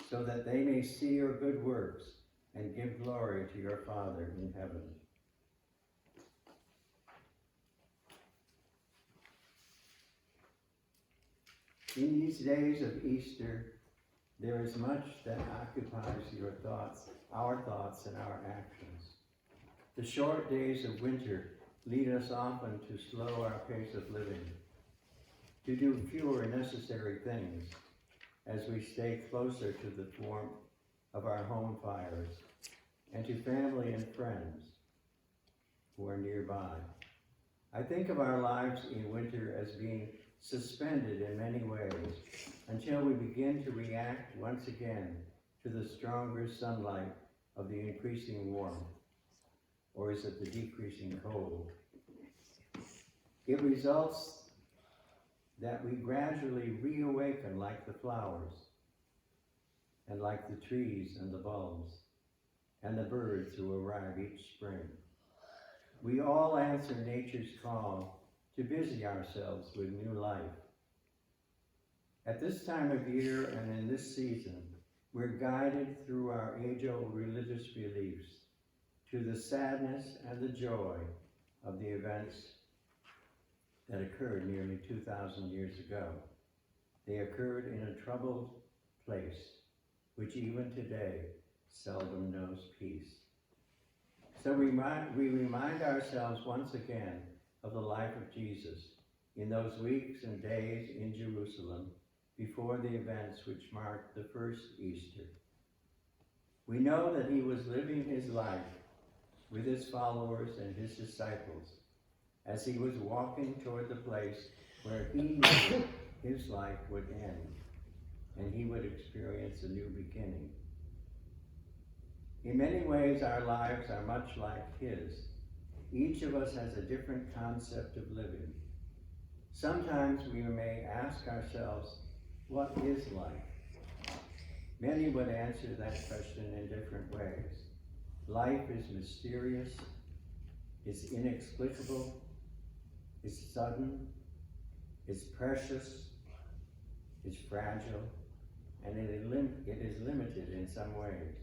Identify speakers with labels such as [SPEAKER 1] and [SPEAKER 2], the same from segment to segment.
[SPEAKER 1] so that they may see your good works and give glory to your Father in heaven. In these days of Easter, there is much that occupies your thoughts, our thoughts and our actions. The short days of winter lead us often to slow our pace of living, to do fewer necessary things as we stay closer to the warmth of our home fires and to family and friends who are nearby. I think of our lives in winter as being suspended in many ways until we begin to react once again to the stronger sunlight of the increasing warmth, or is it the decreasing cold? It results that we gradually reawaken like the flowers and like the trees and the bulbs and the birds who arrive each spring. We all answer nature's call to busy ourselves with new life. At this time of year and in this season, we're guided through our age-old religious beliefs to the sadness and the joy of the events that occurred nearly 2,000 years ago. They occurred in a troubled place, which even today seldom knows peace. So we remind ourselves once again of the life of Jesus in those weeks and days in Jerusalem before the events which marked the first Easter. We know that he was living his life with his followers and his disciples as he was walking toward the place where he knew his life would end and he would experience a new beginning. In many ways, our lives are much like his. Each of us has a different concept of living. Sometimes we may ask ourselves, what is life? Many would answer that question in different ways. Life is mysterious, is inexplicable, is sudden, is precious, is fragile, and it is limited in some ways.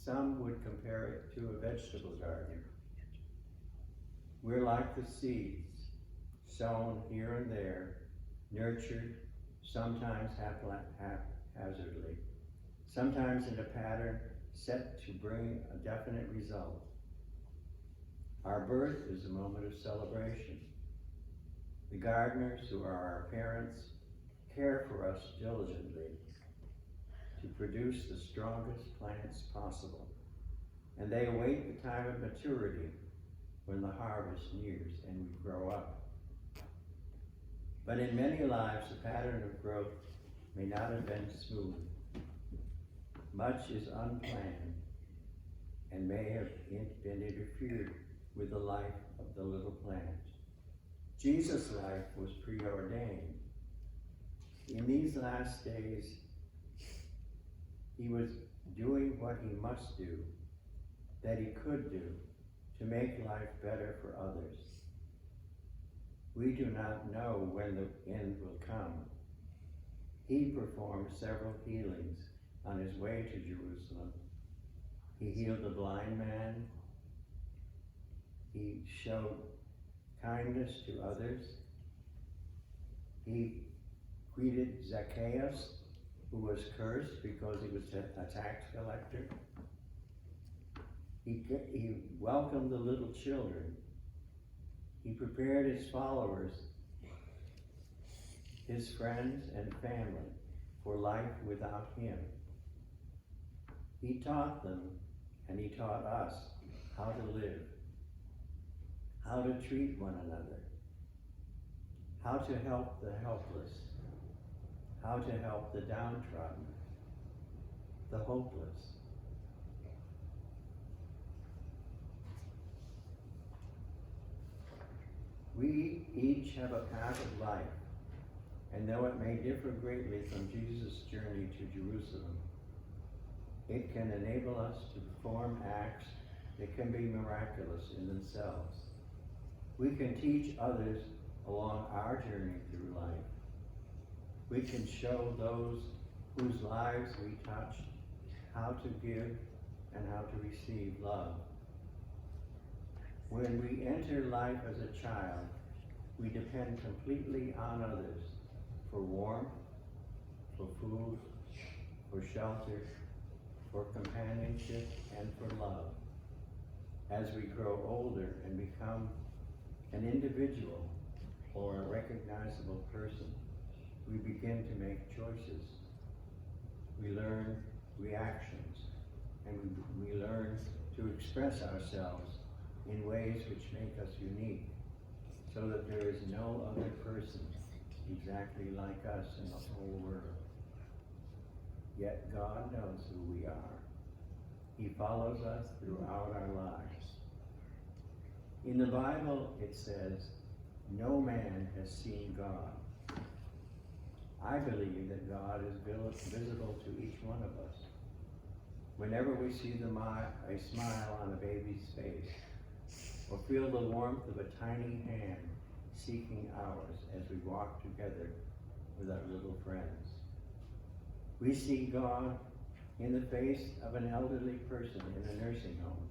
[SPEAKER 1] Some would compare it to a vegetable garden. We're like the seeds, sown here and there, nurtured, sometimes haphazardly, sometimes in a pattern set to bring a definite result. Our birth is a moment of celebration. The gardeners, who are our parents, care for us diligently to produce the strongest plants possible, and they await the time of maturity when the harvest nears and we grow up. But in many lives, the pattern of growth may not have been smooth. Much is unplanned and may have been interfered with the life of the little plant. Jesus' life was preordained. In these last days, he was doing what he must do, that he could do, to make life better for others. We do not know when the end will come. He performed several healings on his way to Jerusalem. He healed a blind man. He showed kindness to others. He greeted Zacchaeus, who was cursed because he was a tax collector. He welcomed the little children. He prepared his followers, his friends and family, for life without him. He taught them, and he taught us how to live, how to treat one another, how to help the helpless, how to help the downtrodden, the hopeless. We each have a path of life, and though it may differ greatly from Jesus' journey to Jerusalem, it can enable us to perform acts that can be miraculous in themselves. We can teach others along our journey through life. We can show those whose lives we touched, how to give and how to receive love. When we enter life as a child, we depend completely on others for warmth, for food, for shelter, for companionship, and for love. As we grow older and become an individual or a recognizable person, we begin to make choices. We learn reactions, and we learn to express ourselves in ways which make us unique, so that there is no other person exactly like us in the whole world. Yet God knows who we are. He follows us throughout our lives. In the Bible, it says, no man has seen God. I believe that God is visible to each one of us. Whenever we see a smile on a baby's face, or feel the warmth of a tiny hand seeking ours as we walk together with our little friends. We see God in the face of an elderly person in a nursing home,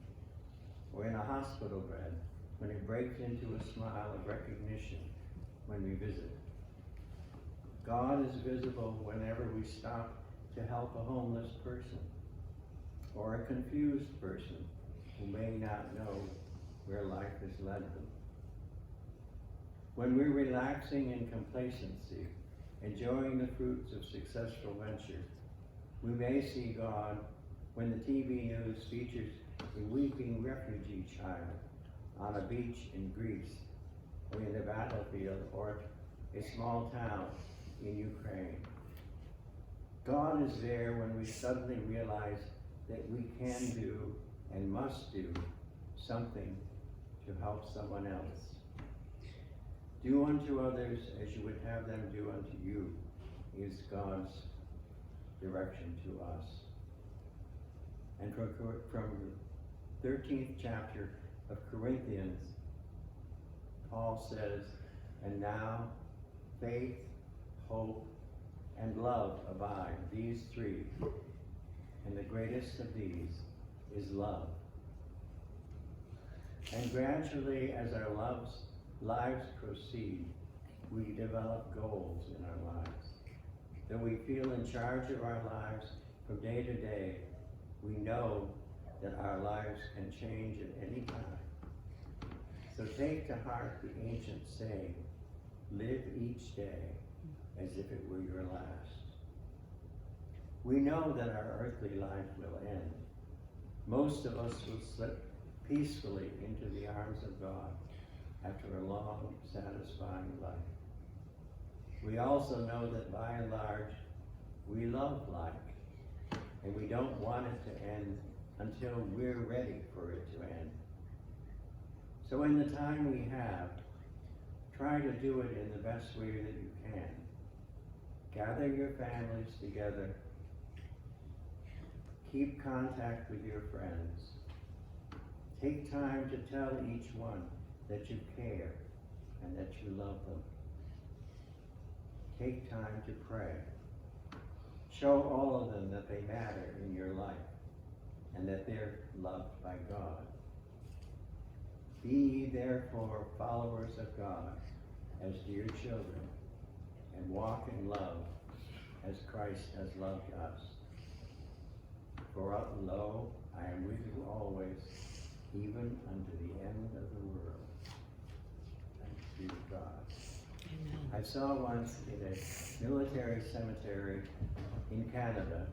[SPEAKER 1] or in a hospital bed, when it breaks into a smile of recognition when we visit. God is visible whenever we stop to help a homeless person, or a confused person who may not know where life has led them. When we're relaxing in complacency, enjoying the fruits of successful venture, we may see God when the TV news features a weeping refugee child on a beach in Greece, or in a battlefield, or a small town in Ukraine. God is there when we suddenly realize that we can do and must do something to help someone else. Do unto others as you would have them do unto you is God's direction to us. And from the 13th chapter of Corinthians, Paul says, and now faith, hope, and love abide, these three, and the greatest of these is love. And gradually, as our lives proceed, we develop goals in our lives. Though we feel in charge of our lives from day to day, we know that our lives can change at any time. So take to heart the ancient saying, live each day as if it were your last. We know that our earthly life will end. Most of us will slip peacefully into the arms of God after a long, satisfying life. We also know that by and large, we love life, and we don't want it to end until we're ready for it to end. So in the time we have, try to do it in the best way that you can. Gather your families together. Keep contact with your friends. Take time to tell each one that you care and that you love them. Take time to pray. Show all of them that they matter in your life and that they're loved by God. Be ye therefore followers of God as dear children, and walk in love as Christ has loved us. For lo, I am with you always, even unto the end of the world. Thanks be to God.
[SPEAKER 2] Amen.
[SPEAKER 1] I saw once in a military cemetery in Canada,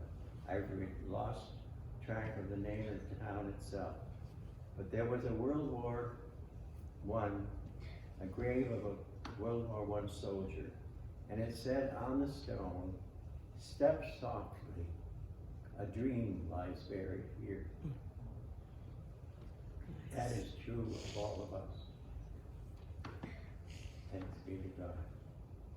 [SPEAKER 1] I've lost track of the name of the town itself, but there was a World War I, a grave of a World War I soldier, and it said on the stone, "Step softly, a dream lies buried here." That is true of all of us. Thanks be to God.